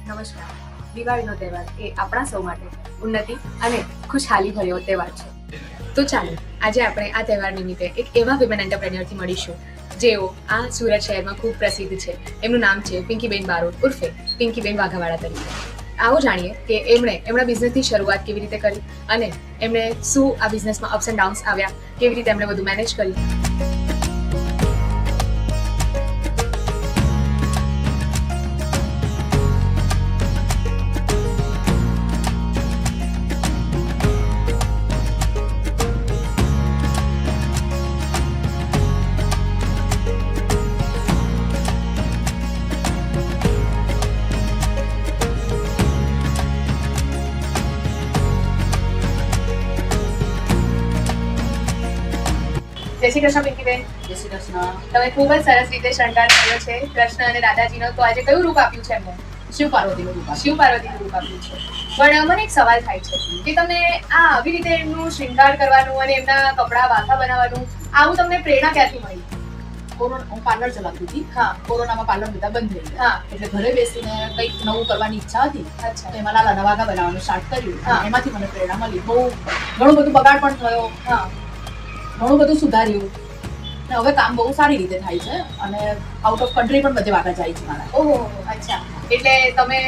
નમસ્કાર. દિવાળીનો તહેવાર એ આપણા સૌ માટે ઉન્નતિ અને ખુશહાલી ભર્યો તહેવાર છે. તો ચાલો આજે આપણે આ તહેવાર નિમિત્તે એક એવા વિમેન એન્ટરપ્રેન્યોરથી મળીશું જેઓ આ સુરત શહેરમાં ખૂબ પ્રસિદ્ધ છે. એમનું નામ છે પિંકીબેન બારોટ ઉર્ફે પિંકીબેન વાઘાવાળા તરીકે. આવો જાણીએ કે એમના બિઝનેસની શરૂઆત કેવી રીતે કરી અને એમણે શું આ બિઝનેસમાં અપ્સ એન્ડ ડાઉન્સ આવ્યા, કેવી રીતે એમણે બધું મેનેજ કર્યું. જય શ્રી કૃષ્ણ પિંકીબેન. જય શ્રી કૃષ્ણ. તમે ખૂબ જ સરસ રીતે શણગાર કર્યો છે કૃષ્ણ અને રાધાજીનો. તો આજે કયું રૂપ આપ્યું છે એમને? શિવ પાર્વતીનું રૂપ. શિવ પાર્વતીનું રૂપ આપ્યું છે. પણ મને એક સવાલ થાય છે કે તમને આ આવી રીતે એમનું શૃંગાર કરવાનું અને એમના કપડા વાઘા બનાવવાનું આવું તમને પ્રેરણા ક્યાંથી મળી? હું પાર્લર ચલાવતી હતી. હા. કોરોનામાં પાર્લર બધા બંધ થઈ ગયા. હા. એટલે ઘરે બેસીને કંઈક નવું કરવાની ઈચ્છા હતી. અચ્છા. તો એમાં લાલા નવાગા બનાવવાનું સ્ટાર્ટ કર્યું. હા. એમાંથી મને પ્રેરણા મળી. ઘણું બધું બગાડ પણ થયો. હા. ઘણું બધું સુધાર્યું. અને હવે કામ બહુ સારી રીતે થાય છે અને આઉટ ઓફ કન્ટ્રી પણ બધે વાગા જાય છે મારા. ઓહો, અચ્છા. એટલે તમે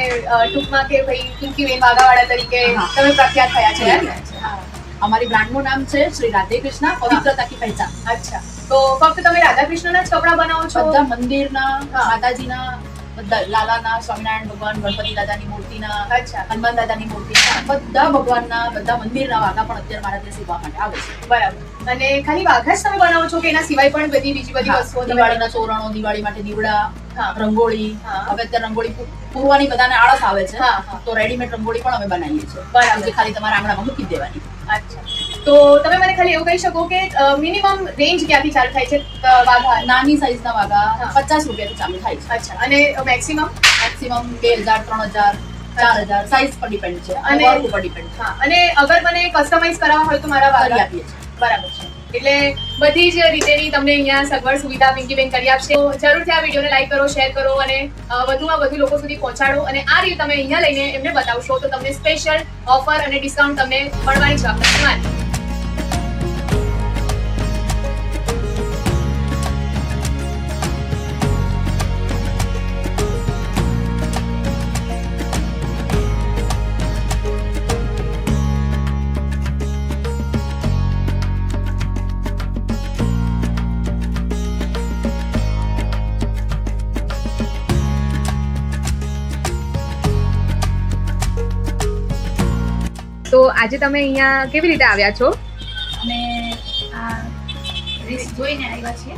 ટૂંકમાં કે ભાઈ પિંકીબેન વાઘાવાળા તરીકે હા. તમે પ્રખ્યાત થયા છે એમ? હા. અમારી બ્રાન્ડનું નામ છે શ્રી રાધે કૃષ્ણ પવિત્રતા કી પહેચાન. અચ્છા. તો ફક્ત તમે રાધા કૃષ્ણના જ કપડા બનાવો છો? બધા મંદિરના, હા. માતાજીના, બધા લાલાના, સ્વામિનારાયણ ભગવાન, ગણપતિ દાદાની મૂર્તિના, અચ્છા. હનુમાન દાદાની મૂર્તિના, બધા ભગવાનના, બધા મંદિરના વાઘા પણ અત્યારે મારા ત્યાં સીવવા માટે આવે છે. બરાબર. અને ખાલી વાઘા જ તમે બનાવો છો કે એના સિવાય પણ બીજી બધી હા, વસ્તુઓ તમે દિવાળીના તોરણો, દિવાળી માટે દીવડા, હા. રંગોળી. હા. હવે અત્યારે રંગોળી પૂરવાની બધાને આળસ આવે છે. હા, હા. તો રેડીમેડ રંગોળી પણ અમે બનાવીએ છીએ. બરાબર. જે ખાલી તમારા આંગણામાં મૂકી જ દેવાની. અચ્છા. તો તમે મને ખાલી એવું કહી શકો કે મિનિમમ રેન્જ ક્યાંથી ચાલુ થાય છે વાઘા? નાની સાઈઝના વાઘા હા. 50 રૂપિયાથી ચાલુ થાય છે. અચ્છા. અને મેક્સિમમ? મેક્સિમમ 2000, 3000, 4000 સાઈઝ પર ડિપેન્ડ છે અને અને- વર્ક ઉપર ડિપેન્ડ છે. હા. અને અગર મને કસ્ટમાઇઝ કરાવવા હોય તો મારા કરી વાઘા? આપીએ છીએ. બરાબર છે. એટલે બધી જ રીતેની તમને અહીંયા સગવડ સુવિધા પિંકીબેન કરી આપશે. તો જરૂરથી આ વિડીયોને લાઈક કરો, શેર કરો અને વધુમાં વધુ લોકો સુધી પહોંચાડો. અને આ રીલ તમે અહીંયા લઈને એમને બતાવશો તો તમને સ્પેશિયલ ઓફર અને ડિસ્કાઉન્ટ તમને મળવાની છે આપણા મારી. તો આજે તમે અહીંયા કેવી રીતે આવ્યા છો? અને આ રીસ જોઈને આવ્યા છીએ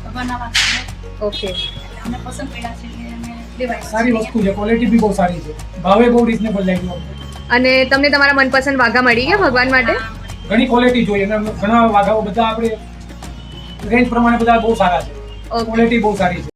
ભગવાનના વાસણે. ઓકે. એટલે અમને પસંદ પડ્યા છે એટલે અમે લેવાય સારી વસ્તુ છે, ક્વોલિટી બી બહુ સારી છે, ભાવે બહુ રિઝનેબલ લાગ્યું અમને. અને તમને તમારા મનપસંદ વાઘા મળી ગયા ભગવાન માટે? ઘણી ક્વોલિટી જોઈએ અને ઘણા વાઘાઓ બધા આપણે રેન્જ પ્રમાણે બધા બહુ સારા છે, ઓકે. ક્વોલિટી બહુ સારી છે.